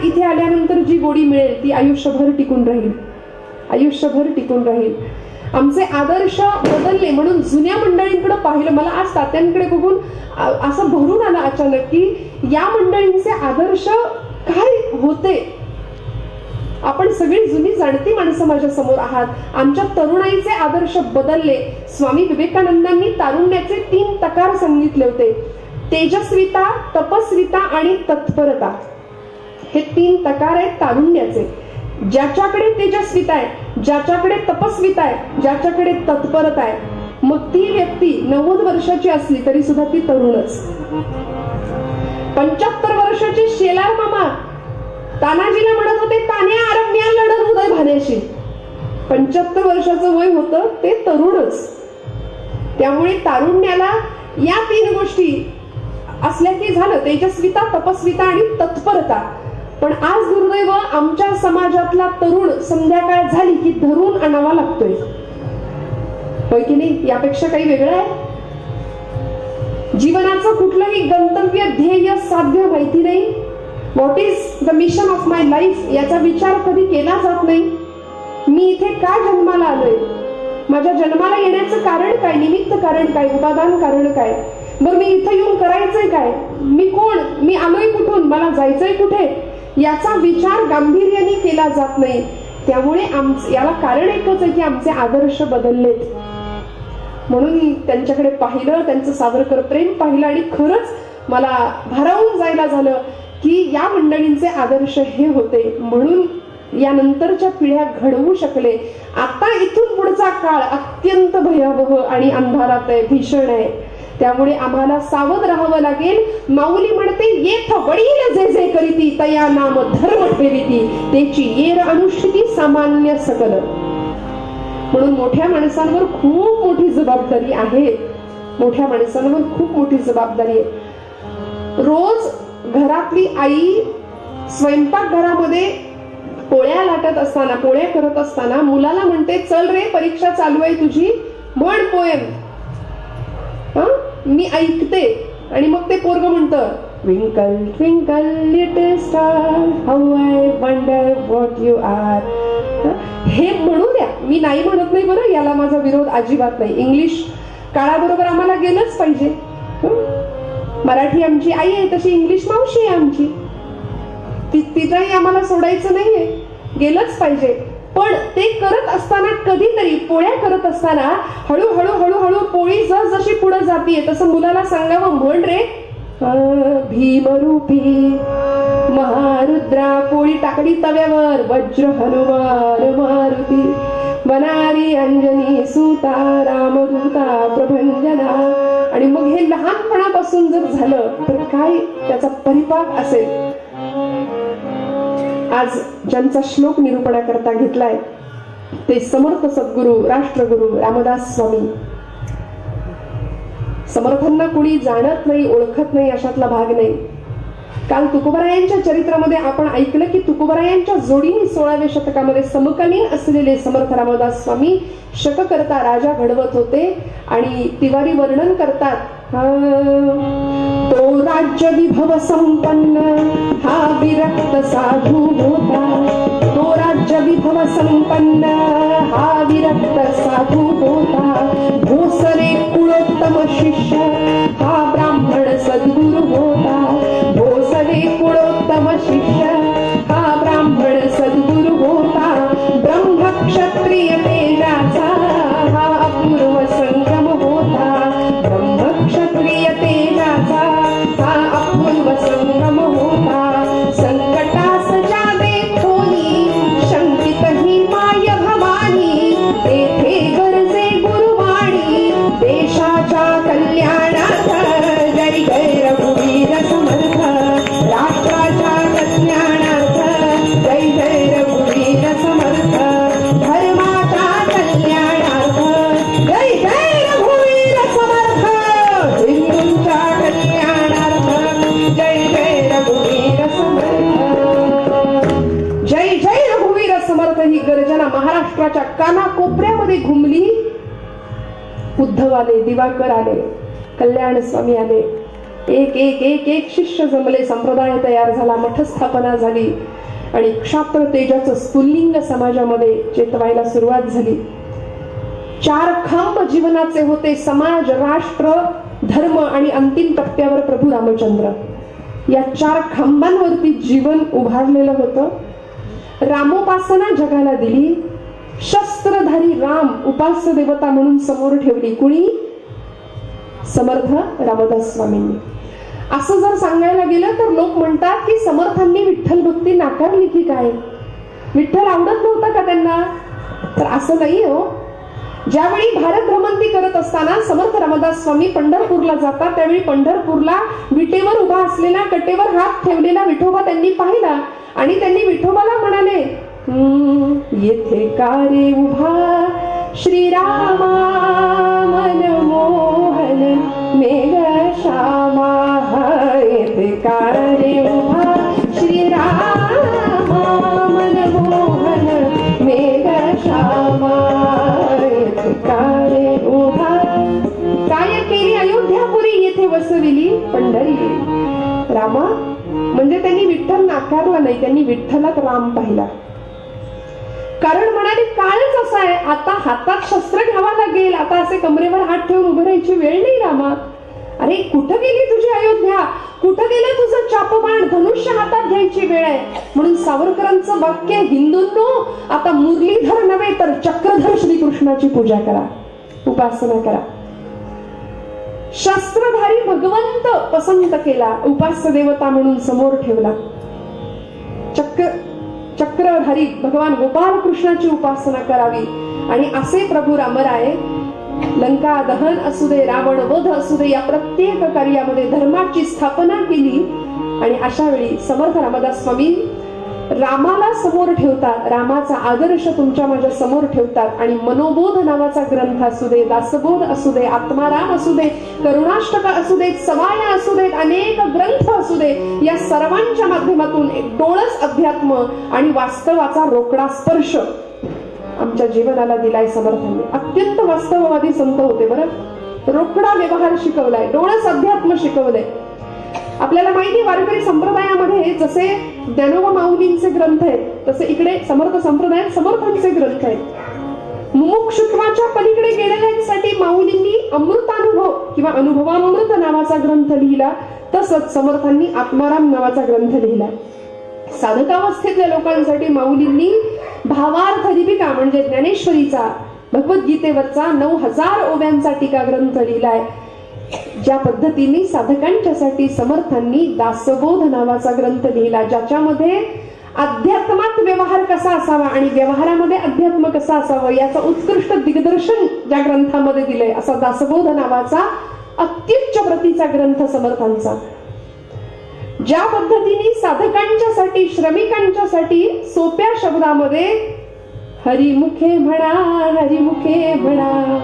इथे आल्यानंतर जी गोडी मिळेल ती आयुष्यभर टिकून राहील, आयुष्यभर टिकून राहील. आमचे आदर्श बदलले म्हणून जुन्या मंडळींकडे पाहिलं. मला आज तात्यांकडे बघून असं भरून आलं अचानक की या मंडळींचे आदर्श काय होते. आपण सगळी जुनी जाणती माणसं माझ्या समोर आहात. आमच्या तरुणाईचे आदर्श बदलले. स्वामी विवेकानंदांनी तारुण्याचे 3 तकार सांगितले होते: तेजस्विता, तपस्विता आणि तत्परता. हे 3 तकार आहेत तारुण्याचे. ज्याच्याकडे तेजस्विता आहे, ज्याच्याकडे तपस्विता आहे, ज्याच्याकडे तत्परता आहे, मग ती व्यक्ती 90 वर्षाची असली तरी सुद्धा ती तरुणच. 75 वर्षाची शेलार मामा तानाजीला म्हणत होते, तान्या आरम्या लढत उदय भाण्याशी. 75 वर्षाचं वय होतं ते तरुणच. त्यामुळे तारुण्याला या 3 गोष्टी असल्या की झालं, तेजस्विता, तपस्विता आणि तत्परता. पण आज दुर्दैव आमच्या समाजातला तरुण संध्याकाळ झाली की धरून आणावा लागतोय. होय की नाही? यापेक्षा काही वेगळं आहे? जीवनाचं कुठलंही गंतव्य, ध्येय, साध्य माहिती नाही. What is the mission of my life याचा विचार कधी केला जात नाही. मी इथे का जन्माला आलोय? माझ्या जन्माला येण्याचं कारण काय? निमित्त कारण काय? उपादान कारण काय? बरं, मी इथं येऊन करायचंय काय? मी कोण? मी आलोय कुठून? मला जायचंय कुठे? याचा विचार गांभीर्याने केला जात नाही. त्यामुळे याला कारण एकच आहे की आमचे आदर्श बदललेत. म्हणून त्यांच्याकडे पाहिलं, त्यांचं सावरकर प्रेम पाहिलं आणि खरंच मला भारावून जायला झालं की या मंडळींचे आदर्श हे होते. म्हणून यानंतरच्या पिढ्या घडवू शकले. आता इथून पुढचा काळ अत्यंत भयावह आणि अंधारात आहे, भीषण आहे. त्यामुळे आम्हाला सावध राहावं लागेल. माऊली म्हणते, येथ वडील जे जे करीती तया नाम धर्म ठेविती, त्याची येर अनुष्ठिती सामान्य सकल. म्हणून मोठ्या माणसांवर खूप मोठी जबाबदारी आहे. मोठ्या माणसांवर खूप मोठी जबाबदारी आहे. रोज घरातली आई स्वयंपाकघरामध्ये पोळ्या लाटत असताना, पोळ्या करत असताना मुलाला म्हणते, चल रे परीक्षा चालू आहे तुझी, म्हण पोएम. मी ऐकते आणि मग ते पोरग म्हणतं, twinkle twinkle little star how I wonder what you are. हे म्हणू द्या, मी नाही म्हणत नाही बरं, याला माझा विरोध अजिबात नाही. इंग्लिश काळाबरोबर आम्हाला गेलंच पाहिजे. मराठी आमची आई आहे तशी इंग्लिश मावशी आहे आमची. तिथंही आम्हाला सोडायचं नाहीये, गेलंच पाहिजे. पण ते करत असताना कधीतरी पोळ्या करत असताना हळूहळू हळूहळू पोळी जशी पुढे जातीये तसं मुलाला सांगावं, म्हण रे भीमरूपी महारुद्रा. पोळी टाकली तव्यावर, वज्र हनुमान मारुती, बनारी अंजनी सुता रामदूता प्रभंजना. आणि मग हे लहानपणापासून जर झालं तर काय त्याचा परिपाक असेल. आज ज्यांचा श्लोक निरूपणाकरता घेतलाय ते समर्थ सद्गुरू राष्ट्रगुरू रामदास स्वामी. समर्थांना कोणी जाणत नाही, ओळखत नाही अशातला भाग नाही. काल तुकोबरायांच्या चरित्रामध्ये आपण ऐकलं की तुकोबरायांच्या जोडीने 16व्या शतकामध्ये समकालीन असलेले समर्थ रामदास स्वामी शककर्ता राजा घडवत होते. आणि तिवारी वर्णन करतात, तो राज्य विभव संपन्न हा विरक्त साधू होता. तो राज्य विभव संपन्न हा विरक्त साधू होता. भोसले कुळोत्तम शिष्य हा ब्राह्मण सद्गुरु होता. भोसले कुळोत्तम शिष्य हा ब्राह्मण सद्गुरु होता. ब्रह्म क्षत्रिय तेजाचा हा अपूर्व संगम होता. ब्रह्म क्षत्रिय तेजाचा हा अपूर्व संगम होता. संकटास जागे खोली शंकित ही माय भवानी. तेथे गरजे गुरुवाणी देशाच्या कल्याणार्थ. जय जय रघुवीर समर्थ राष्ट्राच्या कल्याणार्थ. जय जय रघुवीर समर्थ धर्माच्या कल्याणार्थ. जय जय रघुवीर समर्थ हिंदूंच्या कल्याणार्थ. जय जय रघुवीर समर्थ. जय जय रघुवीर समर्थ ही गर्जना महाराष्ट्राच्या कानाकोपऱ्यामध्ये घुमली. उद्धव आले, दिवाकर आले, कल्याण स्वामी आले. एक एक एक एक शिष्य जमले, संप्रदाय तयार झाला, मठ स्थापना झाली आणि क्षात्र तेजाचं स्फुल्लिंग समाजामध्ये चेतवायला सुरुवात झाली. 4 खांब जीवनाचे होते, समाज, राष्ट्र, धर्म आणि अंतिम टप्प्यावर प्रभू रामचंद्र. या 4 खांबांवरती जीवन उभारलेलं होतं. रामोपासना जगाला दिली. शस्त्रधारी राम उपास्य देवता म्हणून समोर ठेवली. कुणी? समर्थ रामदास स्वामींनी. असं जर सांगायला गेलं तर लोक म्हणतात की समर्थांनी विठ्ठल भक्ती नाकारली की काय, विठ्ठल आवडत नव्हता का त्यांना? तर असं नाही हो. ज्यावेळी भारत भ्रमंती करत असताना समर्थ रामदास स्वामी पंढरपूरला जातात, त्यावेळी पंढरपूरला विटेवर उभा असलेला, कटेवर हात ठेवलेला विठोबा त्यांनी पाहिला आणि त्यांनी विठोबाला म्हणाले, येथे का रे उभा श्रीरामा मनमोहन मेघ श्यामा, येथे का रे उभा श्रीरामा मनमोहन मेघ श्यामा, येथे का रे उभा. काय केली अयोध्यापुरी, येथे वसविली पंढरी. रामा म्हणजे त्यांनी विठ्ठल नाकारला नाही, त्यांनी विठ्ठलात राम पाहिला. कारण म्हणाले काळच असा आहे, आता हातात शस्त्र घ्यावा लागेल, आता असे कमरेवर हात ठेवून उभं राहायची वेळ नाही रामा. अरे कुठं गेली तुझी अयोध्या, कुठं गेलं तुझं चापबाण, धनुष्य हातात घ्यायची वेळ आहे. म्हणून सावरकरांचं वाक्य, हिंदूंनो आता मुरलीधर नव्हे तर चक्रधर श्रीकृष्णाची पूजा करा, उपासना करा. शस्त्रधारी भगवंत पसंत केला, उपास्य देवता म्हणून समोर ठेवला. चक्रधारी भगवान गोपाल कृष्णाची उपासना करावी. आणि असे प्रभू रामराय लंका दहन असू दे, रावण वध असू दे, या प्रत्येक कार्यामध्ये धर्माची स्थापना केली. आणि अशा वेळी समर्थ रामदास स्वामी रामाला समोर ठेवतात, रामाचा आदर्श तुमच्या माझ्या समोर ठेवतात. आणि मनोबोध नावाचा ग्रंथ असू दे, दासबोध असू दे, आत्माराम असू दे, करुणाष्टक असू देत, सवाया असू देत, अनेक ग्रंथ असू दे, या सर्वांच्या माध्यमातून एक डोळस अध्यात्म आणि वास्तवाचा रोकडा स्पर्श आमच्या जीवनाला दिलाय समर्थांनी. अत्यंत वास्तववादी संत होते बरं. रोकडा व्यवहार शिकवलाय, डोळस अध्यात्म शिकवलंय. आपल्याला माहिती वारकरी संप्रदायामध्ये जसे ज्ञानोबा माऊलींचे ग्रंथ आहेत, तसे इकडे समर्थ संप्रदायात समर्थांचे ग्रंथ आहेत. मुमुक्षुत्वाच्या पलीकडे गेलेल्यांसाठी माऊलींनी अमृतानुभव किंवा अनुभवामृत नावाचा ग्रंथ लिहिला, तसंच समर्थांनी आत्माराम नावाचा ग्रंथ लिहिला. साधकावस्थेतल्या लोकांसाठी माऊलींनी भावार्थ दीपिका म्हणजे ज्ञानेश्वरीचा, भगवद्गीतेवरचा 9000 ओव्यांचा टीका ग्रंथ लिहिलाय. ज्या पद्धतीने साधकांच्यासाठी समर्थांनी दासबोध नावाचा ग्रंथ लिहिला, ज्याच्यामध्ये अध्यात्मात व्यवहार कसा असावा आणि व्यवहारामध्ये अध्यात्म कसा असावं याचं उत्कृष्ट दिग्दर्शन ज्या ग्रंथामध्ये दिलंय, असा दासबोध नावाचा अत्युच्च प्रतीचा ग्रंथ समर्थांचा. ज्या पद्धतीने साधकांच्यासाठी, श्रमिकांच्यासाठी सोप्या शब्दामध्ये हरिमुखे म्हणा, हरिमुखे म्हणा,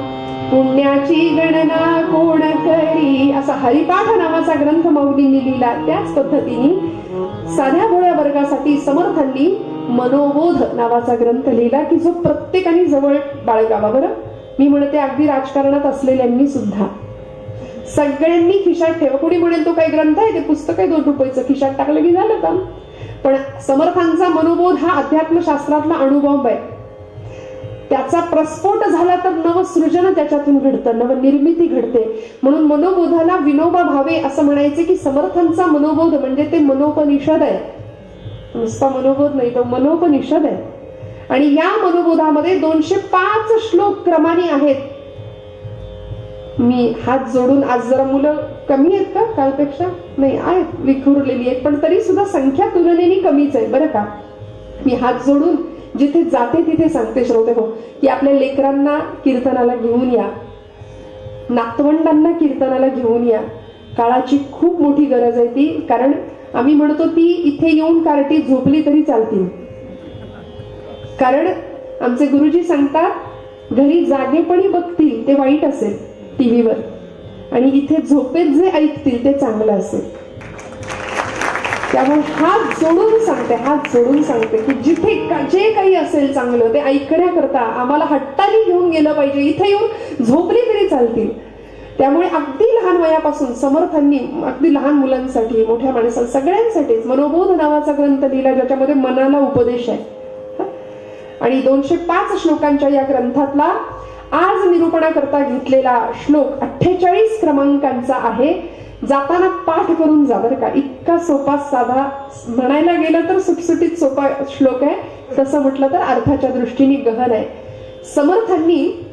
पुण्याची गणना कोण करी, असा हरिपाठ नावाचा ग्रंथ माऊलींनी लिहिला. त्याच पद्धतीने साध्या भोळ्या वर्गासाठी समर्थांनी मनोबोध नावाचा ग्रंथ लिहिला, की जो प्रत्येकाने जवळ बाळगावा. बरं, मी म्हणते अगदी राजकारणात असलेल्यांनी सुद्धा सगळ्यांनी खिशात ठेवा. कोणी म्हणेल तो काही ग्रंथ आहे, ते पुस्तक आहे 2 रुपयाचं, खिशात टाकलं की झालं काम. पण समर्थांचा मनोबोध हा अध्यात्मशास्त्रातला अणुबॉम्ब आहे. त्याचा प्रस्फोट झाला तर नवसृजन त्याच्यातून घडतं, नवनिर्मिती घडते. म्हणून मनोबोधाला विनोबा भावे असं म्हणायचे की समर्थांचा मनोबोध म्हणजे ते मनोपनिषद आहे. नुसता मनोबोध नाही, तो मनोपनिषद आहे. आणि या मनोबोधामध्ये 205 श्लोक क्रमाने आहेत. मी हात जोडून, आज जरा मुलं कमी आहेत का कालपेक्षा? नाही, आहेत, विखुरलेली आहेत, पण तरी सुद्धा संख्या तुलनेने कमीच आहे बरं का. मी हात जोडून जिथे जाते तिथे सांगते श्रोते हो, की आपल्या लेकरांना कीर्तनाला घेऊन या, नातवंडांना कीर्तनाला घेऊन या. काळाची खूप मोठी गरज आहे ती. कारण आम्ही म्हणतो ती इथे येऊन कार्टी झोपली तरी चालतील. कारण आमचे गुरुजी सांगतात घरी जागेपणी बघतील ते वाईट असेल टीव्हीवर, आणि इथे झोपेत जे ऐकतील ते चांगलं असेल. त्यामुळे हात जोडून सांगते की जिथे जे काही असेल चांगलं ते ऐकण्याकरता आम्हाला हट्टाने घेऊन गेलं पाहिजे. इथे येऊन झोपली तरी चालतील. त्यामुळे अगदी लहान वयापासून समर्थांनी अगदी लहान मुलांसाठी, मोठ्या माणसांसाठी, सगळ्यांसाठीच मनोबोध नावाचा ग्रंथ लिहिला, ज्याच्यामध्ये मनाला उपदेश आहे. आणि 205 श्लोकांच्या या ग्रंथातला आज निरूपणाकरता घेतलेला श्लोक 48 क्रमांकांचा आहे. जाताना पाठ करून जा बरं का. इतका सोपा साधा, म्हणायला गेलं तर सुटसुटीत सोपा श्लोक आहे, तसं म्हटलं तर अर्थाच्या दृष्टीने गहन आहे. समर्थांनी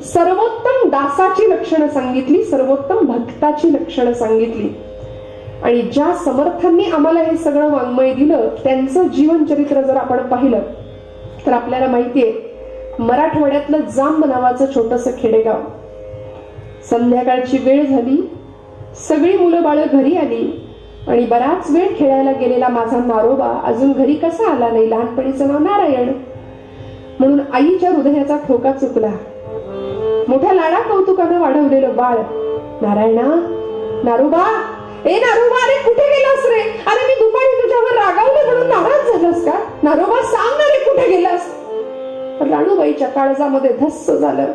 सर्वोत्तम दासाची लक्षणं सांगितली, सर्वोत्तम भक्ताची लक्षणं सांगितली. आणि ज्या समर्थांनी आम्हाला हे सगळं वाङ्मय दिलं, त्यांचं जीवनचरित्र जर आपण पाहिलं तर आपल्याला माहितीये, मराठवाड्यातलं जांब नावाचं छोटंसं खेडेगाव. संध्याकाळची वेळ झाली, सगळी मुलं बाळ घरी आली आणि बराच वेळ खेळायला गेलेला माझा नारोबा अजून घरी कसा आला नाही. लहानपणीचं नाव नारायण, म्हणून आईच्या हृदयाचा ठोका चुकला. मोठ्या लाडा कौतुकानं वाढवलेलं बाळ, नारायणा, नारोबा, ए नारोबा, अरे कुठे गेलास रे? अरे मी दुपारी तुझ्यावर रागावलं म्हणून नाराज झालास का? नारोबा सांग ना रे, कुठे गेलास? राणूबाईच्या काळजामध्ये धस्स झालं.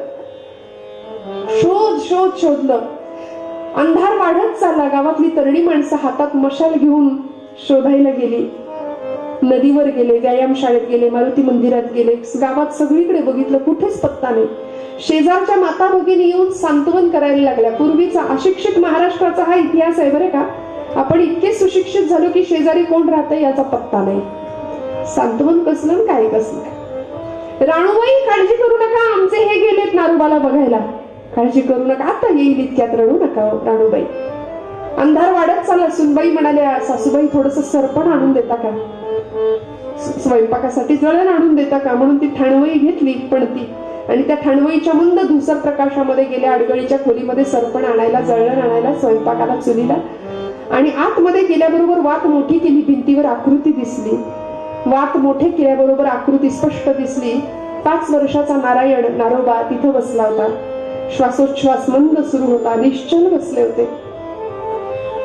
शोधलं. अंधार वाढत चालला. गावातली तरणी माणसं हातात मशाल घेऊन शोधायला गेली. नदीवर गेले, व्यायामशाळेत गेले, मारुती मंदिरात गेले, गावात सगळीकडे बघितलं, कुठेच पत्ता नाही. शेजारच्या माता भगिनी येऊन सांत्वन करायला लागल्या. पूर्वीचा अशिक्षित महाराष्ट्राचा हा इतिहास आहे बरं का. आपण इतके सुशिक्षित झालो की शेजारी कोण राहतंय याचा पत्ता नाही. सांत्वन कसलं काय कसलं. राणूबाई, काळजी करू नका, आमचे हे गेलेत नारोबाला बघायला. काळजी करू नका, आता येईल, इतक्यात रडू नका राणूबाई. अंधार वाढत चालला. सुनबाई म्हणाल्या, सासूबाई थोडस सरपण आणून देता का? स्वयंपाकासाठी जळण आणून देता का? म्हणून ती ठाणवई घेतली पणती आणि त्या ठाणवईच्या मंद धुसर प्रकाशामध्ये गेल्या अडगळीच्या खोलीमध्ये सरपण आणायला, जळण आणायला, स्वयंपाकाला, चुलीला. आणि आतमध्ये गेल्याबरोबर वात मोठी केली, भिंतीवर आकृती दिसली. वात मोठे केल्याबरोबर आकृती स्पष्ट दिसली. 5 वर्षाचा नारायण, नारोबा तिथं बसला होता. श्वासोच्छ्वास मंद सुरू होता. निश्चल बसले होते.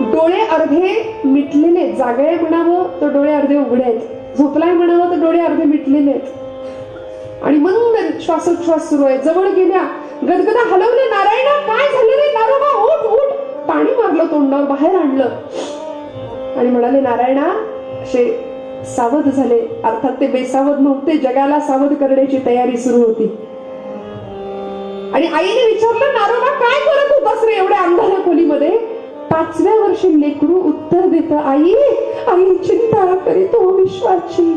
डोळे अर्धे मिटलेले, जागळे म्हणावं तर डोळे अर्धे उघडे आहेत, झोपलाय म्हणावं तर डोळे अर्धे मिटलेले आहेत. आणि मंद श्वासोच्छ्वास सुरू आहे. जवळ गेल्या, गदगदा हलवलं. नारायणा, काय झालं रे? नारोबा उठ उठ. पाणी मारलं तोंडावर, बाहेर आणलं आणि म्हणाले, नारायणा. असे सावध झाले. अर्थात ते बेसावध नव्हते, जगाला सावध करण्याची तयारी सुरू होती. आणि आईने विचारलं, नारोबा काय करत होतास रे एवढ्या अंधाऱ्या खोलीमध्ये? 5व्या वर्षी लेकरू उत्तर देत, आई, आई चिंता करीतो विश्वाची.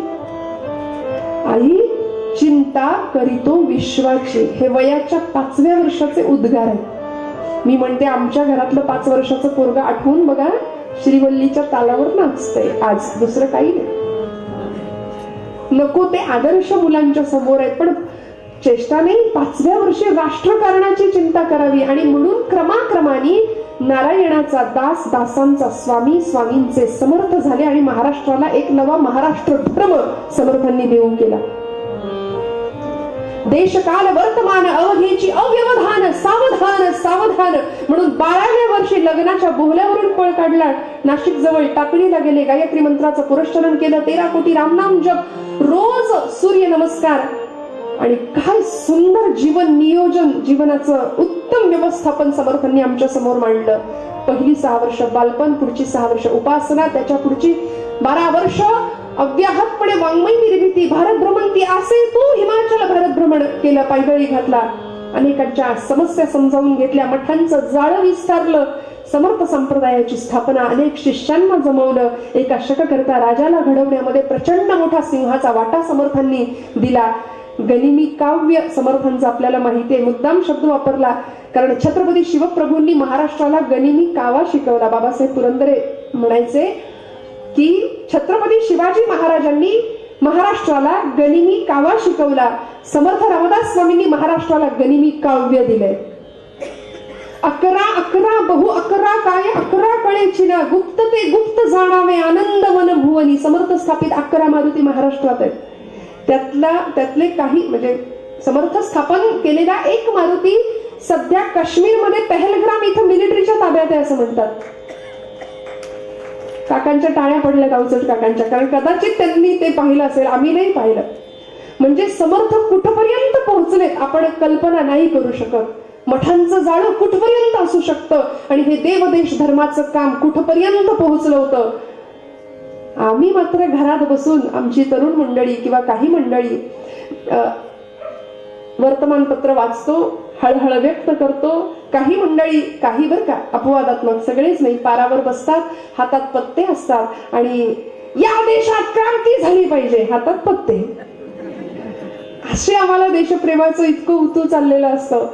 आई चिंता करीतो विश्वाची. हे वयाच्या 5व्या वर्षाचे उद्गार आहेत. मी म्हणते, आमच्या घरातलं 5 वर्षाचं पोरग आठवून बघा, श्रीवल्लीच्या तालावर नाचतंय आज, दुसरं काही नाही. नको ते आदर्श मुलांच्या समोर आहेत, पण चेष्टा नाही. 5व्या वर्षी राष्ट्रकारणाची चिंता करावी. आणि म्हणून क्रमाक्रमाने नारायणाचा दास, दासांचा स्वामी, स्वामींचे समर्थ झाले आणि महाराष्ट्राला एक नवा महाराष्ट्र धर्म समर्थांनी देऊ केला. देशकाल वर्तमान अवधीची अव्यवधान, सावधान सावधान म्हणून 12व्या वर्षी लग्नाच्या बोहल्यावरून पळ काढला. नाशिक जवळ टाकळीला गेले, गायत्री मंत्राचं पुरस्चरण केलं, 13 कोटी रामनाम जप, रोज सूर्य नमस्कार. आणि काय सुंदर जीवन नियोजन, जीवनाचं उत्तम व्यवस्थापन समर्थांनी आमच्या समोर मांडलं. पहिली 6 वर्ष बालपण, पुढची 6 वर्ष उपासना, त्याच्या पुढची 12 वर्ष अव्याहतपणे वाङ्मय निर्मिती, भारत भ्रमंती. असे तू हिमाचल भारत भ्रमण केलं, पायदळी घातला, अनेकांच्या समस्या समजावून घेतल्या, मठांचं जाळं विस्तारलं, समर्थ संप्रदायाची स्थापना, अनेक शिष्यांना जमवलं. एका शककर्ता राजाला घडवण्यामध्ये प्रचंड मोठा सिंहाचा वाटा समर्थांनी दिला. गनिमी काव्य समर्थांचा आपल्याला माहिती आहे, मुद्दाम शब्द वापरला कारण छत्रपती शिवप्रभूंनी महाराष्ट्राला गनिमी कावा शिकवला. बाबासाहेब पुरंदरे म्हणायचे की छत्रपती शिवाजी महाराजांनी महाराष्ट्राला गनिमी कावा शिकवला. समर्थ रामदास स्वामींनी महाराष्ट्राला गनिमी काव्य दिले. 11 11 बहु 11 काय 11 कळेची ना, गुप्त ते गुप्त जाणावे, आनंद मन भुवनी. समर्थ स्थापित 11 मारुती महाराष्ट्रात आहेत. त्यातले काही म्हणजे समर्थ स्थापन केलेला एक मारुती सध्या काश्मीरमध्ये पहलग्राम इथं मिलिटरीच्या ताब्यात आहे असं म्हणतात. काकांच्या टाळ्या पडल्या गावचट काकांच्या, कारण कदाचित त्यांनी ते पाहिलं असेल, आम्ही नाही पाहिलं. म्हणजे समर्थ कुठपर्यंत पोहोचलेत आपण कल्पना नाही करू शकत. मठांचं जाळं कुठपर्यंत असू शकतं आणि हे देवदेश धर्माचं काम कुठपर्यंत पोहोचलं होतं. आम्ही मात्र घरात बसून आमची तरुण मंडळी किंवा काही मंडळी वर्तमानपत्र वाचतो, हळहळ व्यक्त करतो. काही मंडळी, काही बरं का अपवादात्मक, सगळेच नाही, पारावर बसतात, हातात पत्ते असतात आणि या देशात क्रांती झाली पाहिजे, हातात पत्ते. असे आम्हाला देशप्रेमाचं इतकं उतू चाललेलं असतं.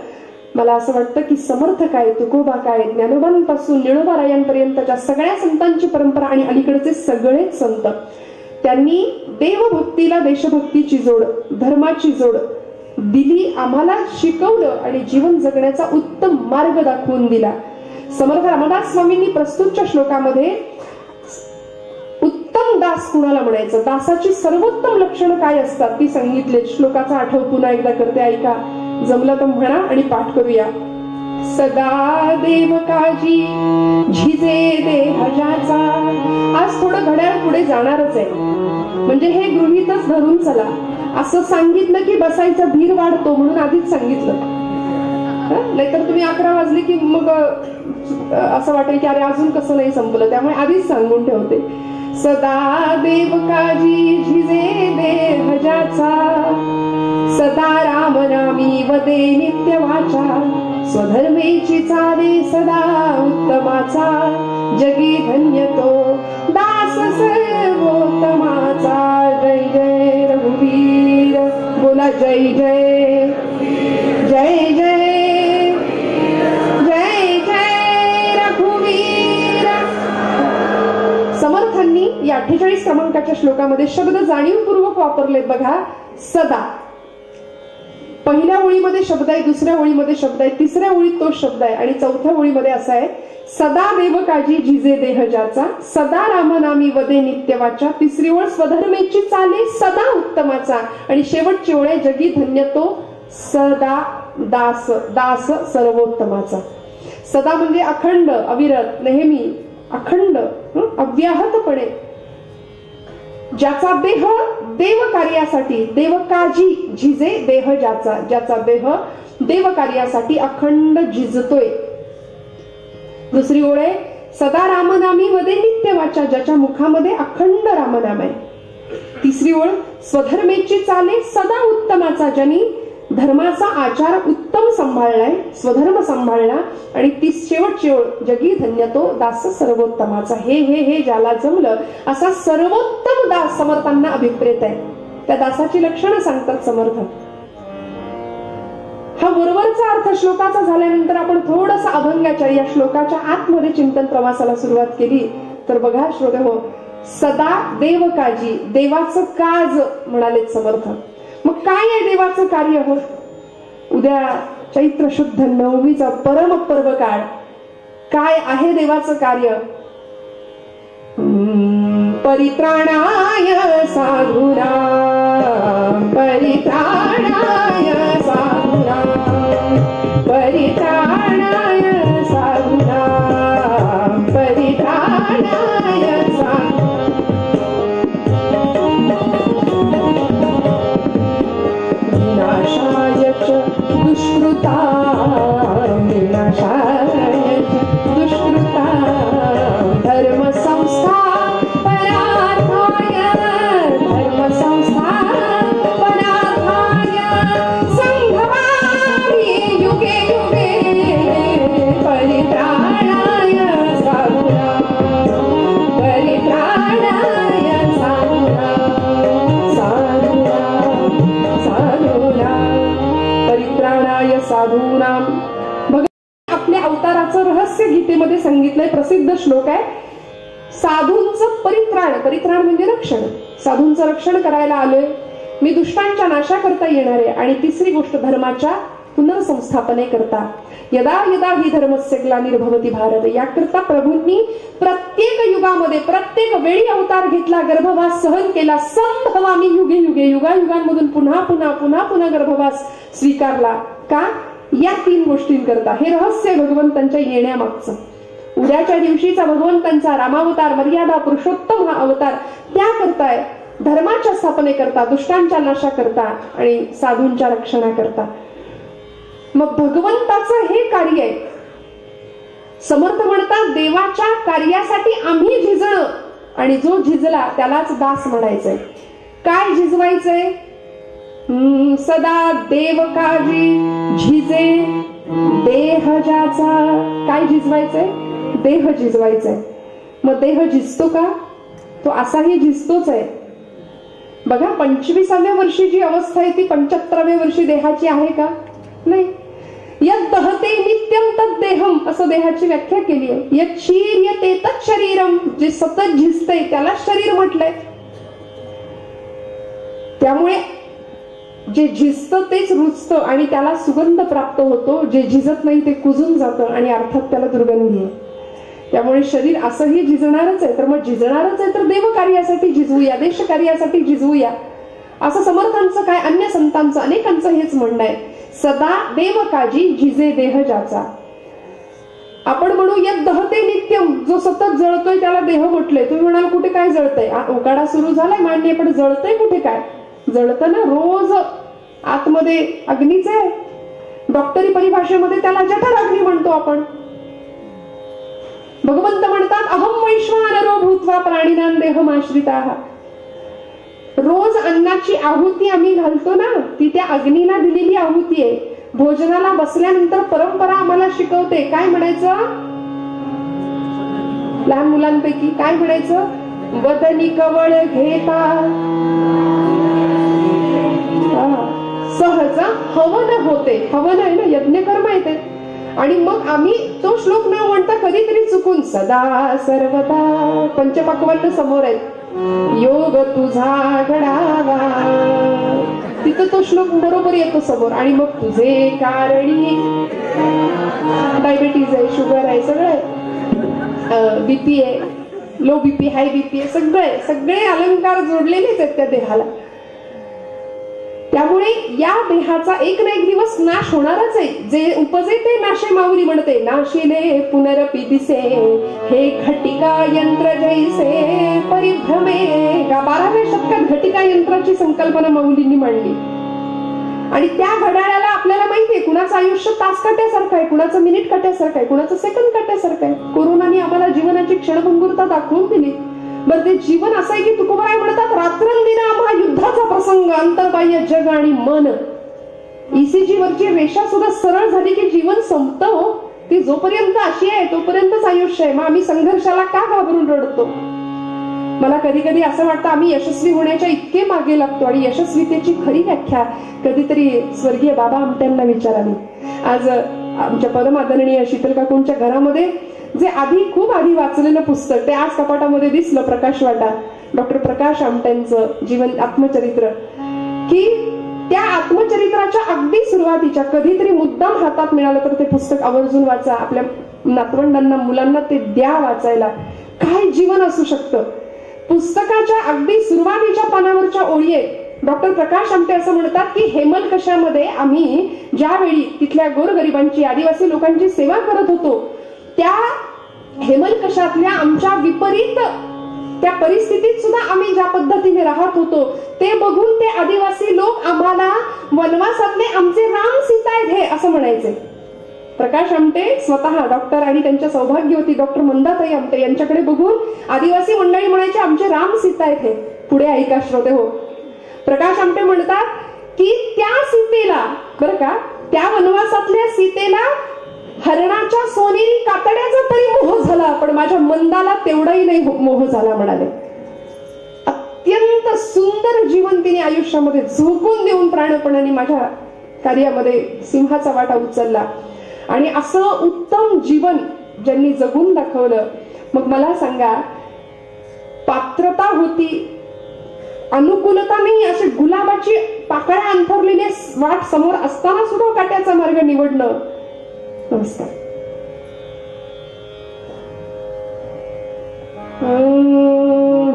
मला असं वाटतं की समर्थ काय, तुकोबा काय, ज्ञानोबांपासून निळोबारायांपर्यंतच्या सगळ्या संतांची परंपरा आणि अलीकडचे सगळेच संत, त्यांनी देवभक्तीला देशभक्तीची जोड, धर्माची जोड दिली, आम्हाला शिकवलं आणि जीवन जगण्याचा उत्तम मार्ग दाखवून दिला. समर्थ रामदास स्वामींनी प्रस्तुतच्या श्लोकामध्ये उत्तम दास कुणाला म्हणायचं, दासाची सर्वोत्तम लक्षणं काय असतात ती सांगितले. श्लोकाचा आठव पुन्हा एकदा करते, ऐका, जमलं तर म्हणा आणि पाठ करूया. सदा देव काजी झिजे देहजाचा. आज थोडं घड्याळ पुढे जाणारच आहे, म्हणजे हे गृहीतच धरून चला. असं सांगितलं की बसायचा धीर वाढतो म्हणून आधीच सांगितलं, नाहीतर तुम्ही 11 वाजले की मग असं वाटेल की अरे अजून कसं नाही संपलं, त्यामुळे आधीच सांगून ठेवते. सदा देव काजी झिजे देहजाचा, सदा राम नामी वदे नित्य वाचा, स्वधर्मेची चाले सदा उत्तमाचा, जगी धन्य तो दास सर्वोत्तमाचा. जय जय रघुवीर, बोला जय जय, जय जय, जय जय रघुवीर. समर्थांनी या 48 क्रमांकाच्या श्लोकामध्ये शब्द जाणीवपूर्वक वापरलेत बघा. सदा, पहिल्या ओळीमध्ये शब्द आहे, दुसऱ्या ओळीमध्ये शब्द आहे, तिसऱ्या ओळीत तो शब्द आहे आणि चौथ्या ओळीमध्ये असा आहे, सदा देव काजी झिजे देहजाचा, सदा रामनामी वदे नित्य वाचा. तिसरी ओळ स्वधर्मेची चाले सदा उत्तमाचा आणि शेवटची ओळ आहे, जगी धन्य तो सदा दास, दास सर्वोत्तमाचा. सदा म्हणजे अखंड, अविरत, नेहमी, अखंड, अव्याहतपणे, ज्याचा देह देव कार्यासाठी, देव काजी झिजे देह ज्याचा, ज्याचा देह देव कार्यासाठी अखंड झिजतोय. दुसरी ओळ आहे, सदा रामनामी मध्ये नित्य वाचा, ज्याच्या मुखामध्ये अखंड रामनाम आहे. तिसरी ओळ, स्वधर्मेची चाले सदा उत्तमाचा, ज्यांनी धर्माचा आचार उत्तम सांभाळलाय, स्वधर्म सांभाळला. आणि ती शेवटची ओळ, जगी धन्य तो दास सर्वोत्तमाचा. हे हे हे ज्याला जमलं असा सर्वोत्तम दास समर्थांना अभिप्रेत आहे. त्या दासाची लक्षणं सांगतात समर्थ. हा वरवरचा अर्थ श्लोकाचा झाल्यानंतर आपण थोडस अभंगाच्या या श्लोकाच्या आतमध्ये चिंतन प्रवासाला सुरुवात केली तर बघा श्रोते हो, सदा देव काजी, देवाचं काज म्हणाले समर्थ. मग काय आहे देवाचं कार्य हो? उद्या चैत्र शुद्ध नवमीचा परम पर्व काळ. काय आहे देवाचं कार्य? परित्राणाय साधूनां, परित्राणाय साधूनां, परित्राणाय साधूनां, परित्राणाय साधूनां. विनाशाय च दुष्कृतां, विनाशाय च दुष्कृतां, धर्म संस्था परार्थाय, धर्म संस्था परार्थाय, संभवामि युगे युगे, परित्राणाय साधूनां, परित्राणाय साधूनां, साधूनां, साधूनां, परित्राणाय साधूनां. आपल्या अवताराचं रहस्य गीतेमध्ये सांगितलंय. प्रसिद्ध श्लोक आहे, साधूंचं परित्राण. परित्राण म्हणजे रक्षण. साधूंचं रक्षण करायला आलोय मी, दुष्टांच्या नाशाकरता येणार आहे. आणि तिसरी गोष्ट, धर्माच्या पुनर्संस्थापने करता. यदा यदा ही धर्मस्य ग्लानिर्भवति भारत, याकरता प्रभूंनी प्रत्येक युगामध्ये प्रत्येक वेळी अवतार घेतला, गर्भवास सहन केला. संभवामी युगे युगे, युगायुगांमधून पुन्हा पुन्हा पुन्हा पुन्हा गर्भवास स्वीकारला. का? या 3 गोष्टींकरता. हे रहस्य भगवंतांच्या येण्यामागचं. उद्याच्या दिवशीचा भगवंतांचा रामावतार, मर्यादा पुरुषोत्तम हा अवतार त्या करताय, धर्माच्या स्थापनेकरता, दुष्टांच्या नाशाकरता आणि साधूंच्या रक्षणाकरता. मग भगवंताचं हे कार्य आहे. समर्थ म्हणतात देवाच्या कार्यासाठी आम्ही झिजणं, आणि जो झिजला त्यालाच दास म्हणायचंय. काय झिजवायचंय? सदा देव काजी झिजे देह ज्याचा. काय झिजवायचंय? देह झिजवायचंय. मग देह झिजतो का? तो असाही झिजतोच आहे. बघा 25व्या वर्षी जी अवस्था आहे ती 75व्या वर्षी देहाची आहे का? नाही. यद दहते नित्यम तद देहम असं देहाची व्याख्या केली आहे. यद शीर्यते तत् शरीरम, जे सतत झिजतंय त्याला शरीर म्हटलंय. त्यामुळे जे झिजतं तेच रुजतं आणि त्याला सुगंध प्राप्त होतो. जे झिजत नाही ते कुजून जातं आणि अर्थात त्याला दुर्गंधी आहे. त्यामुळे शरीर असंही झिजणारच आहे. तर मग झिजणारच आहे तर देव कार्यासाठी झिजवूया, देश कार्यासाठी झिजवूया, असं समर्थांचं काय अन्य संतांचं अनेकांचं हेच म्हणणं आहे. सदा देव काजी झिजे देह ज्याचा. आपण म्हणू यद दहते नित्यम, जो सतत जळतोय त्याला देह म्हटलंय. तुम्ही म्हणाल कुठे काय जळतंय? उकाडा सुरू झालाय मान्य, पण जळतंय कुठे? काय जळतं ना, रोज आतमध्ये अग्नीच आहे. डॉक्टरी परिभाषेमध्ये त्याला जठराग्नी म्हणतो आपण. भगवंत म्हणतात अहम वैश्वानरो भूत्वा प्राणिनां देहमाश्रिताः. रोज अन्नाची आहुती आम्ही घालतो ना, ती त्या अग्नीला दिलेली आहुती आहे. भोजनाला बसल्यानंतर परंपरा आम्हाला शिकवते काय म्हणायचं. लहान मुलांपैकी काय म्हणायचं? वदनी कवळ घेता सहज हवन होते. हवन आहे ना, यज्ञकर्म येते. आणि मग आम्ही तो श्लोक न म्हणता कधीतरी चुकून सदा सर्वदा पंचपक्वान्न समोर आहेत. योग तुझा घडावा, तिथं तो श्लोक बरोबर येतो समोर. आणि मग तुझे कारणी डायबिटीज आहे, शुगर आहे, सगळं आहे, बीपी आहे, लो बीपी, हाय बीपी आहे, सगळे सगळे अलंकार जोडलेलेच आहेत त्या देहाला. त्यामुळे या देहाचा एक ना एक दिवस नाश होणारच आहे. जे उपजे ते नाशे माऊली म्हणते. नाशिले पुनरपि दिसे हे घटिका यंत्र जैसे परिभ्रमे. 12व्या शतकात घटिका यंत्राची संकल्पना माऊलींनी मांडली. आणि त्या घड्याळाला आपल्याला माहितीये कुणाचं आयुष्य तास काट्यासारखं आहे, कुणाचं मिनिट काट्यासारखं आहे, कुणाचं सेकंद काट्यासारखं आहे. कोरोनाने आम्हाला जीवनाची क्षणभंगुरता दाखवून दिली. बरं ते जीवन असं आहे की तुकोबाराय म्हणतात रात्रंदिना आम्हा युद्धाचा प्रसंग, अंतर्बाह्य जग आणि मन. ईसीजी वरची रेषा सुद्धा सरळ झाली की जीवन संपतं. ती जोपर्यंत अशी आहे तोपर्यंतच आयुष्य आहे. मग आम्ही संघर्षाला का घाबरून रडतो? मला कधी कधी असं वाटतं आम्ही यशस्वी होण्याच्या इतके मागे लागतो. आणि यशस्वीतेची खरी व्याख्या कधीतरी स्वर्गीय बाबा आमट्यांना विचारावी. आज आमच्या परम आदरणीय शीतल काकूंच्या घरामध्ये जे खूप आधी वाचलेलं पुस्तक ते आज कपाटामध्ये दिसलं, प्रकाश वाटा, डॉक्टर प्रकाश आमट्यांचं जीवन आत्मचरित्र. की त्या आत्मचरित्राच्या अगदी सुरुवातीच्या कधीतरी मुद्दाम हातात मिळालं तर ते पुस्तक आवर्जून वाचा. आपल्या नातवंडांना, मुलांना ते द्या वाचायला. काय जीवन असू शकतं. पुस्तकाच्या अगदी सुरुवातीच्या पानावरच्या ओळी आहेत. डॉक्टर प्रकाश आमटे असं म्हणतात की हेमलकशामध्ये आम्ही ज्यावेळी तिथल्या गोरगरिबांची, आदिवासी लोकांची सेवा करत होतो, त्या हेमलकशातल्या आमच्या विपरीत त्या परिस्थितीत सुद्धा आम्ही ज्या पद्धतीने राहत होतो ते बघून ते आदिवासी लोक आम्हाला वनवासातले आमचे राम सीता आहेत हे असं म्हणायचे. प्रकाश आमटे स्वतः डॉक्टर आणि त्यांच्या सौभाग्यवती डॉक्टर मंदाताई आमटे यांच्याकडे बघून आदिवासी मंडळी म्हणायचे आमचे राम सीता आहेत हे. पुढे ऐका श्रोते हो. प्रकाश आमटे म्हणतात की त्या सीतेला, बरं का, त्या वनवासातल्या सीतेला हरणाच्या सोनेरी कातड्याचा तरी मोह झाला, पण माझ्या मंदाला तेवढाही नाही मोह झाला म्हणाले. अत्यंत सुंदर जीवन तिने आयुष्यामध्ये झोकून देऊन प्राणपणाने माझ्या कार्यामध्ये सिंहाचा वाटा उचलला. आणि असं उत्तम जीवन ज्यांनी जगून दाखवलं. मग मला सांगा, पात्रता होती, अनुकूलता नाही, अशी गुलाबाची पाकळ्या अंथरलेली वाट समोर असताना सुद्धा काट्याचा मार्ग निवडणं. नमस्कार.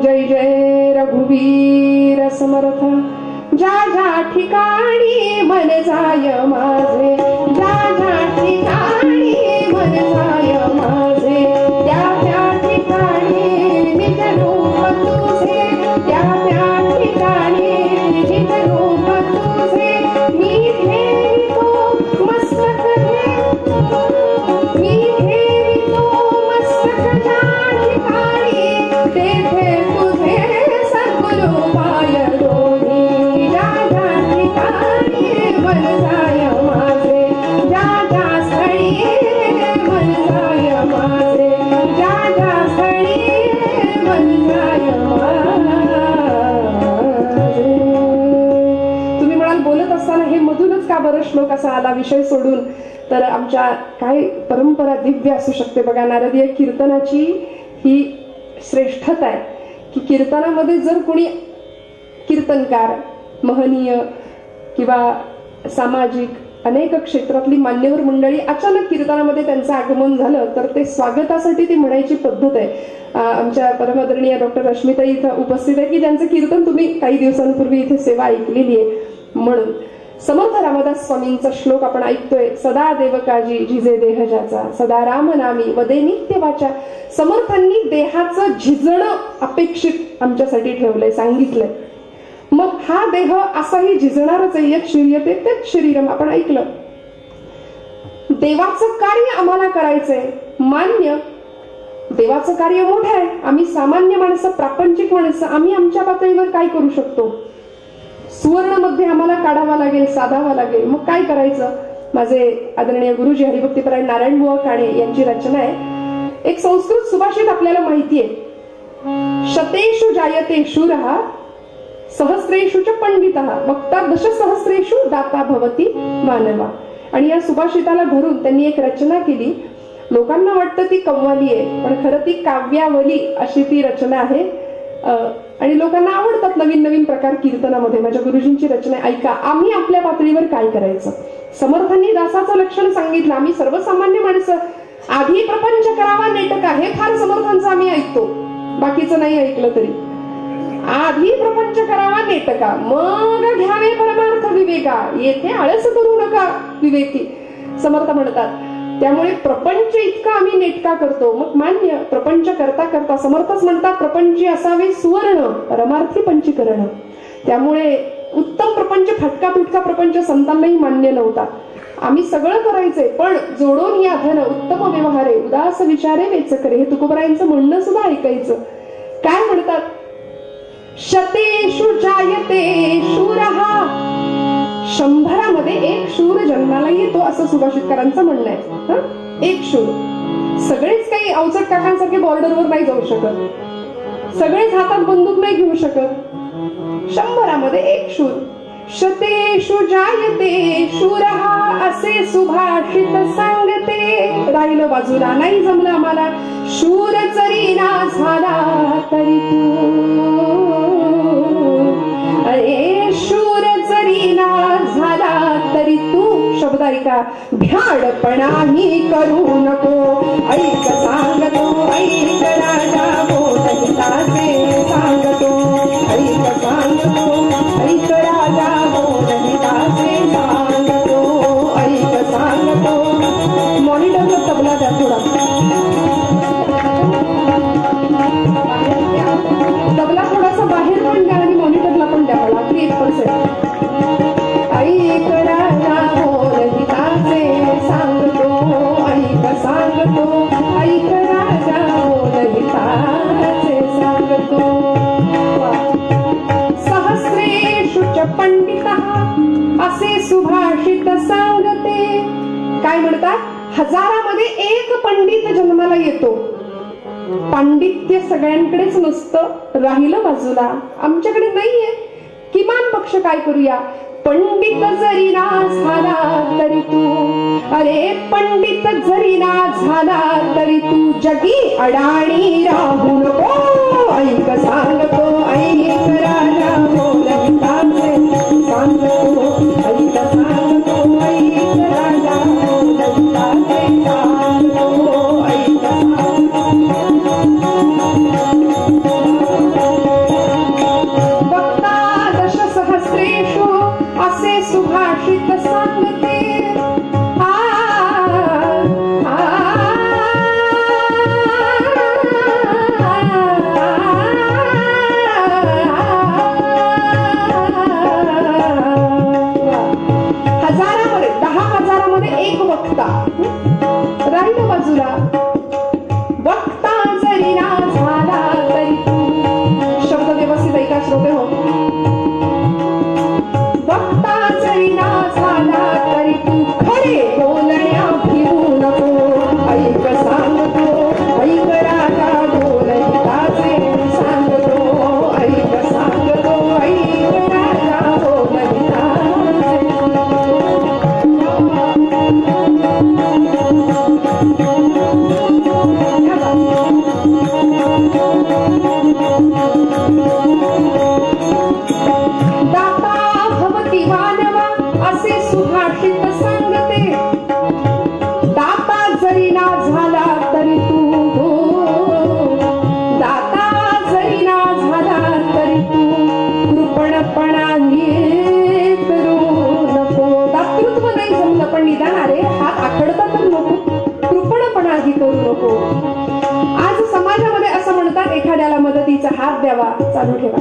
जय जय रघुवीर समर्थ. ज्या ज्या ठिकाणी मन जाय माझे, ज्या ज्या ठिकाणी मन जाय माझे, त्या त्या ठिकाणी निज रूप तुझे, त्या त्या ठिकाणी निज रूप तुझे. मी घेतो मस्तक असताना हे मधूनच का बरं श्लोक असा आला विषय सोडून, तर आमच्या काय परंपरा दिव्य असू शकते बघा. नारदीय कीर्तनाची ही श्रेष्ठता आहे की कीर्तनामध्ये जर कोणी कीर्तनकार, महनीय किंवा सामाजिक अनेक क्षेत्रातली मान्यवर मंडळी अचानक कीर्तनामध्ये त्यांचं आगमन झालं तर ते स्वागतासाठी ती म्हणायची पद्धत आहे. आमच्या परमादरणीय डॉक्टर रश्मिताई इथं उपस्थित आहे की ज्यांचं कीर्तन तुम्ही काही दिवसांपूर्वी इथे सेवा ऐकलेली आहे. म्हणून समर्थ रामदास स्वामींचा श्लोक आपण ऐकतोय, सदा देवकाजी झिजे देह ज्याचा, सदा राम नामी वदे नित्य वाचा. समर्थांनी देहाचं झिजणं अपेक्षित आमच्यासाठी ठेवलंय, सांगितलंय. मग हा देह असाही झिजणारच आहे. यत् शरीयते तत् शरीरम आपण ऐकलं. देवाचं कार्य आम्हाला करायचंय, मान्य. देवाचं कार्य मोठं आहे. आम्ही सामान्य माणसं, प्रापंचिक माणसं, आम्ही आमच्या पातळीवर काय करू शकतो? सुवर्ण मध्ये आम्हाला काढावा लागेल, साधावा लागेल. मग काय करायचं? माझे आदरणीय गुरुजी हरिभक्तीपरायण नारायण बुवा काणे यांची रचना आहे. एक संस्कृत सुभाषित आपल्याला माहिती आहे, शतेषु जायते शूरः सहस्रेषु च पंडितः वक्ता दशसहस्रेषु दाता भवति मानवा. आणि या सुभाषिताला धरून त्यांनी एक रचना केली. लोकांना वाटतं ती कव्वाली आहे, पण खरं ती काव्यावली अशी ती रचना आहे. आणि लोकांना आवडतात नवीन नवीन प्रकार कीर्तनामध्ये. माझ्या गुरुजींची रचना ऐका. आम्ही आपल्या पातळीवर काय करायचं? समर्थांनी दासाचं लक्षण सांगितलं. आम्ही सर्वसामान्य माणसं, आधी प्रपंच करावा नेटका, हे फार समर्थांचं आम्ही ऐकतो, बाकीचं नाही ऐकलं तरी. आधी प्रपंच करावा नेटका, मग घ्यावे परमार्थ विवेका. येथे आळस करू नका विवेकी, समर्थ म्हणतात. त्यामुळे प्रपंच इतका आम्ही नेटका करतो, मग मान्य. प्रपंच करता करता समर्थच म्हणतात प्रपंची असावे सुवर्ण, परमार्थी पंचीकरण. त्यामुळे उत्तम प्रपंच, फटका तुटका प्रपंच संतांनाही मान्य नव्हता. आम्ही सगळं करायचंय, पण जोडून या धन उत्तम व्यवहारे उदास विचारे वेच करे. हे तुकोबरायांचं म्हणणं सुद्धा ऐकायचं. काय म्हणतात? शतेषु जायते शूरः, 100मध्ये एक शूर जन्माला येतो असं सुभाषितकारांचं म्हणणं आहे. एक शूर. सगळेच काही अवचट काकांसारखे बॉर्डरवर नाही जाऊ शकत, सगळेच हातात बंदूक नाही घेऊ शकत. 100मध्ये एक शूर. शतेषु जायते शूरः असे सुभाषित सांगते. राहिलं बाजूला, नाही जमलं आम्हाला. शूर जरी ना झाला तरी तू, अरे शूर जरी ना झाला तरी तू, शब्द ऐका, भ्याडपणाही करू नको. ऐक सांगतो, ऐक राजा बोलहिताचे सांगतो. ऐक सांगतो, ऐक राजा बोलहिताचे सांगतो. ऐक सांगतो. मॉनिटरला तबला द्या थोडा, तबला थोडासा बाहेर पण द्या आणि मॉनिटरला पण द्या मला. 3%. ऐक राजा बोलहिताचे सांगतो. ऐक सांगतो, ऐक राजा बोलहिताचे सांगतो. सहस्रेषु च पंडितः असे सुभाषित सांगते. काय म्हणतात? 1000मध्ये एक पंडित जन्माला येतो. पांडित्य सगळ्यांकडेच नसतं, राहिलं बाजूला. आमच्याकडे नाहीये. किमान पक्ष काय करूया? पंडित जरी ना झाला तरी तू, अरे पंडित जरी ना झाला तरी तू, जगी अडाणी राहू नको. ऐक सांगतो, ऐक राजा बोलहिताचे सांगतो. ऐक सांगतो, ऐक राजा बोलहिताचे सांगतो. ऐक वक्ता दशसहस्रेषु असे सुभाषित सांगते. एक वक्ता, राहिलं बाजूला. वक्ता जरी ना झाला तरी तू, शब्द व्यवस्थित ऐका श्रोते हो. वक्ता जरी ना झाला तरी तू, खरे बोलण्या भिवू नको. ऐक सांगतो, ऐक राजा बोलहिताचे सांगतो. ऐक सांगतो, ऐक राजा बोलहिताचे चालू ठेवा.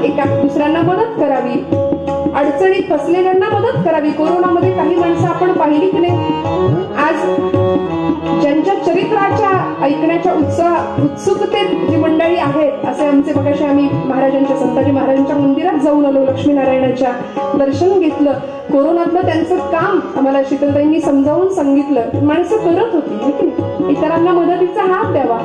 एका दुसऱ्यांना मदत करावी, अडचणीत फसलेल्यांना मदत करावी. कोरोनामध्ये काही माणसं आपण पाहिली की नाही, आज ज्यांच्या चरित्राच्या ऐकण्याच्या उत्सुकतेत जी मंडळी आहेत, असे आमचे मगाशी आम्ही महाराजांच्या संताजी महाराजांच्या मंदिरात जाऊन आलो, लक्ष्मीनारायणाच्या दर्शन घेतलं. कोरोनातलं त्यांचं काम आम्हाला शीतलताईंनी समजावून सांगितलं. माणसं करत होती, इतरांना मदतीचा हात द्यावा.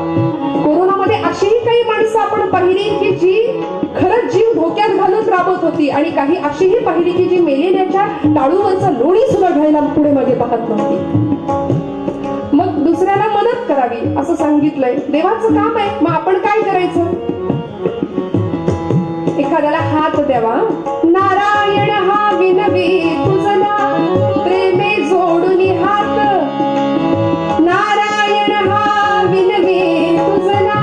कोरोनामध्ये अशीही काही माणसं आपण पाहिली की जी खरंच जीव धोक्यात घालून राबत होती, आणि काही अशीही पाहिली की जी मेलेल्याच्या टाळूवरचा लोणी सुद्धा घ्यायला पुढे मागे पाहत नव्हती. मग दुसऱ्याला मदत करावी असं सांगितलंय. देवाचं काम आहे. मग आपण काय करायचं? एखाद्याला हात द्यावा. नारायण हा विनवी तुझला, प्रेमे जोडून हात. नारायण हा विनवी तुझला,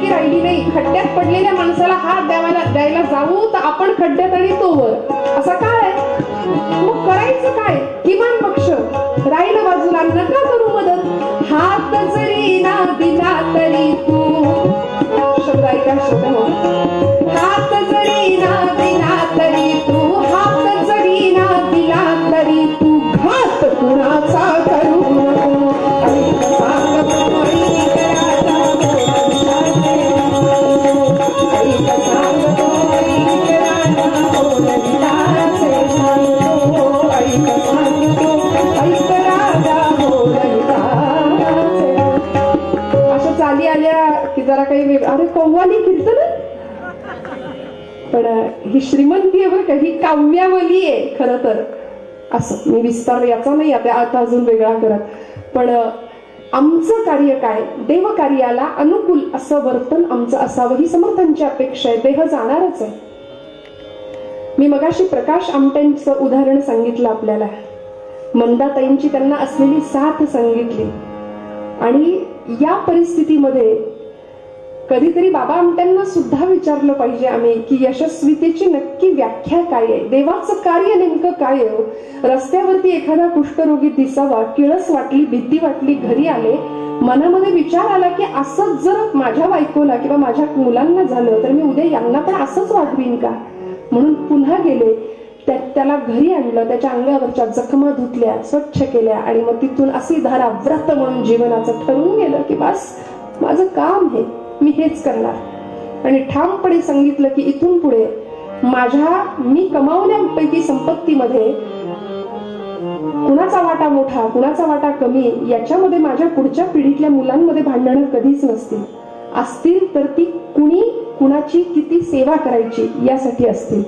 राहिली नाही. खड्ड्यात पडलेल्या माणसाला हात द्यायला जाऊ तर आपण खड्ड्यात आणि तो वर, असं काय? मग करायचं काय? किमान पक्ष राहिलं बाजूला, नका करू मदत. हात जरी ना दिला तरी तू, शब्द ऐका, शब्द हो. हात जरी ना दिला तरी तू, हात जरी ना दिला तरी तू, घात कुणाचा करू नको. जरा काही अरे कव्वाली कीर्तन, पण ही श्रीमंती आहे बरं का, ही काव्यावली आहे खरं तर. असं मी विस्तार याचा नाही आता अजून वेगळा करत. पण आमचं कार्य काय? देव कार्याला अनुकूल असं वर्तन आमचं असावं ही समर्थांची अपेक्षा आहे. देह जाणारच आहे. मी मगाशी प्रकाश आमटेंचं उदाहरण सांगितलं आपल्याला. मंदाताईंची त्यांना असलेली साथ सांगितली. आणि या परिस्थितीमध्ये कधीतरी बाबा आमट्यांना सुद्धा विचारलं पाहिजे आम्ही की यशस्वीतेची नक्की व्याख्या काय आहे? देवाचं कार्य नेमकं काय आहे? रस्त्यावरती एखादा कुष्ठरोगी दिसावा, किळस वाटली, भीती वाटली, घरी आले, मनामध्ये विचार आला की असंच जर माझ्या बायकोला किंवा माझ्या मुलांना झालं तर मी उद्या यांना पण असंच वाढवीन का? म्हणून पुन्हा गेले, त्याला घरी आणलं, त्याच्या अंगावरच्या जखमा धुतल्या, स्वच्छ केल्या, आणि मग तिथून अशी धारा व्रत म्हणून जीवनाचं ठरवून गेलं की बस माझं काम हे, मी हेच करणार. आणि ठामपणे सांगितलं की इथून पुढे मी कमावल्यापैकी संपत्तीमध्ये कुणाचा वाटा मोठा, कुणाचा वाटा कमी, याच्यामध्ये माझ्या पुढच्या पिढीतल्या मुलांमध्ये भांडणं कधीच नसतील. असतील तर ती कुणाची किती सेवा करायची यासाठी असतील.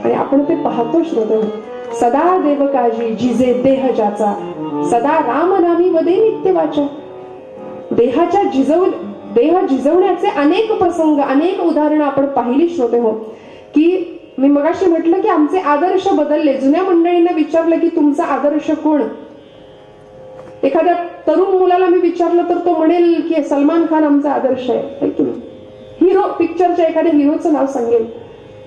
आणि आपण ते पाहतो श्रोते. सदा देव काजी जिजे देह ज्याचा, सदा राम नामी वदे नित्य वाचा. देह झिजवण्याचे अनेक प्रसंग, अनेक उदाहरणं आपण पाहिली श्रोते हो. की मी मगाशी म्हटलं की आमचे आदर्श बदलले. जुन्या मंडळींना विचारलं की तुमचा आदर्श कोण? एखाद्या तरुण मुलाला मी विचारलं तर तो म्हणेल की सलमान खान आमचा आदर्श आहे. हिरो, पिक्चरच्या एखाद्या हिरोचं नाव सांगेल,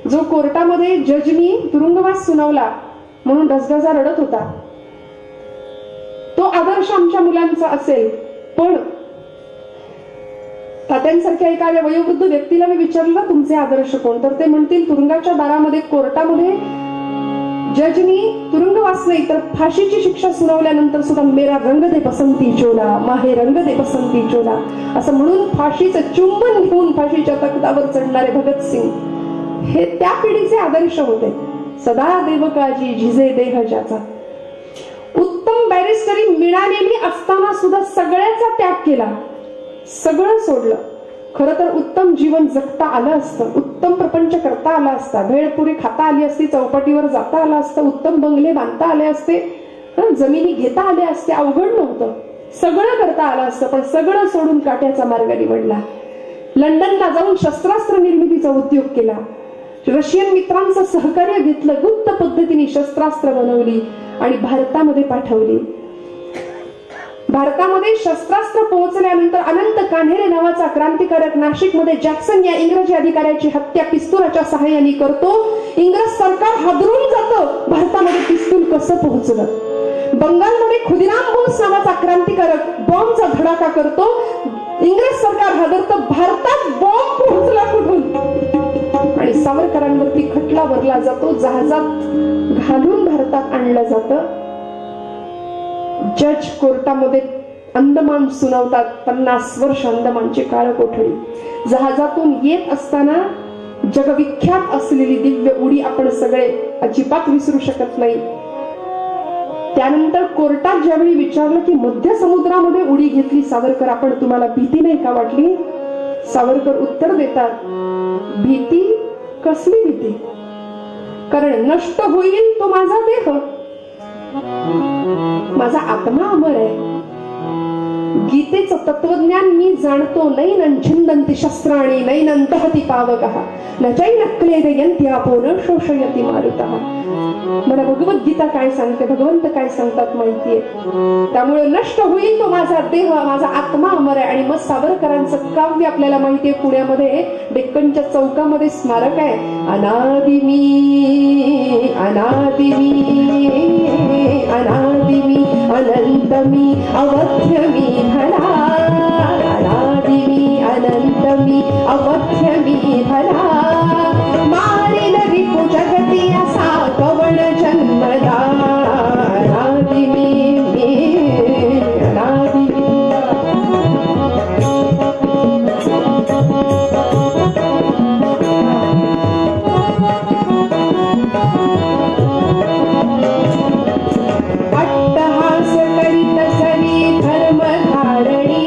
जो कोर्टामध्ये जजनी तुरुंगवास सुनावला म्हणून ढसढसा रडत होता. तो आदर्श आमच्या मुलांचा असेल. पण तात्यांसारख्या एखाद्या वयोवृद्ध व्यक्तीला मी विचारलं तुमचे आदर्श कोण, तर ते म्हणतील तुरुंगाच्या दारामध्ये, कोर्टामध्ये जजनी तुरुंगवास नाही तर फाशीची शिक्षा सुनावल्यानंतर सुद्धा मेरा रंग दे बसंती चोला, माहे रंग दे बसंती चोला असं म्हणून फाशीचं चुंबन घेऊन फाशीच्या तख्तावर चढणारे भगतसिंग हे त्या पिढीचे आदर्श होते. सदा देव काजी झिजे देह ज्याचा. उत्तम बॅरिस्टरी मिळालेली असताना सुद्धा सगळ्याचा त्याग केला, सगळं सोडलं. खरं तर उत्तम जीवन जगता आलं असतं, उत्तम प्रपंच करता आला असता, भेळपुरी खाता आली असती, चौपाटीवर जाता आलं असतं, उत्तम बंगले बांधता आले असते, जमिनी घेता आल्या असते, अवघड नव्हतं. सगळं करता आलं असतं. पण सगळं सोडून काट्याचा मार्ग निवडला. लंडनला जाऊन शस्त्रास्त्र निर्मितीचा उद्योग केला. रशियन मित्रांचं सहकार्य घेतलं, गुप्त पद्धतीने शस्त्रास्त्र बनवली आणि भारतामध्ये पाठवली. भारतामध्ये शस्त्रास्त्र पोहोचल्यानंतर अनंत कान्हेरे नावाचा क्रांतिकारक नाशिकमध्ये जॅक्सन या इंग्रजी अधिकाऱ्याची हत्या पिस्तुलाच्या सहाय्याने करतो. इंग्रज सरकार हादरून जातं, भारतामध्ये पिस्तूल कसं पोहोचलं. बंगालमध्ये खुदिराम बोस नावाचा क्रांतिकारक बॉम्बचा धडाका करतो, इंग्रज सरकार हादरतं, भारतात बॉम्ब पोहोचला कुठून. आणि सावरकरांवरती खटला भरला जातो, जहाजात घालून भारतात आणलं जातं. जज कोर्टामध्ये अंदमान सुनावतात. 50 वर्ष अंदमानची काळ कोठडी. जहाजातून येत असताना जगविख्यात असलेली दिव्य उडी आपण सगळे अजिबात विसरू शकत नाही. त्यानंतर कोर्टात ज्यावेळी विचारलं की मध्य समुद्रामध्ये उडी घेतली सावरकर आपण, तुम्हाला भीती नाही का वाटली. सावरकर उत्तर देतात, भीती कसली भीती, कारण नष्ट होईल तो माझा देह, माझा आत्मा अमर आहे. गीतेचं तत्वज्ञान मी जाणतो. नैनं छिंदन्ति शस्त्राणि नैनन्तहति पावकः न चैनं क्लेदयन्ति आपो न शोषयति मारुतः. मला भगवद्गीता काय सांगते, भगवंत काय सांगतात माहितीये. त्यामुळे नष्ट होईल तो माझा देह, माझा आत्मा अमर आहे. आणि मग सावरकरांचं काव्य आपल्याला माहितीये. पुण्यामध्ये डेक्कनच्या चौकामध्ये स्मारक आहे. अनादि मी अनादि मी अनादि मी अनंत मी अवध्य मी भला. अनादि मी अनंत मी अवध्य मी भला. मारिन रिपु जगती असा कवण जन्मदा. अनादि मी अनादि मी. अट्टहास करीत सरी धर्मधारणी,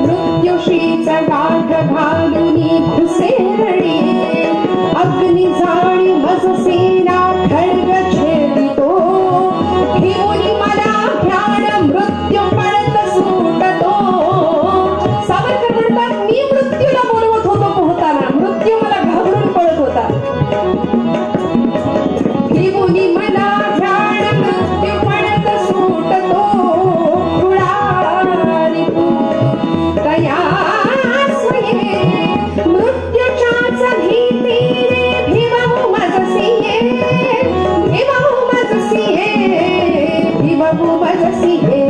मृत्युशीचा गाठ घालुनी खुसेरणी. अग्नि जाळी मज सेना खड्ग छेदितो, घेऊन मला ध्यान मृत्यू पडत सुटतो. सावरकर म्हणतात, मी मृत्यूला बोलवत होतो पोहताना, मृत्यू मला घाबरून पळत होता. घेऊन मला ध्यान मृत्यू पडत सुटतो. खुळारी तया स्वये मृत्यूच्याच भीती रे भिवू मजसिये. भिवू मजसिये भिवू मजसिये.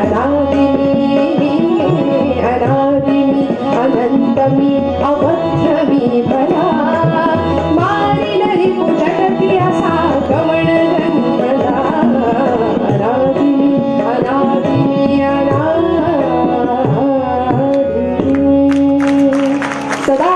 अनादि मी अनादि मी अनंत मी अवध्य मी भला. मारिन रिपु जगती असा कवण जन्मदा. अनादि मी अनादि मी अनादि. सदा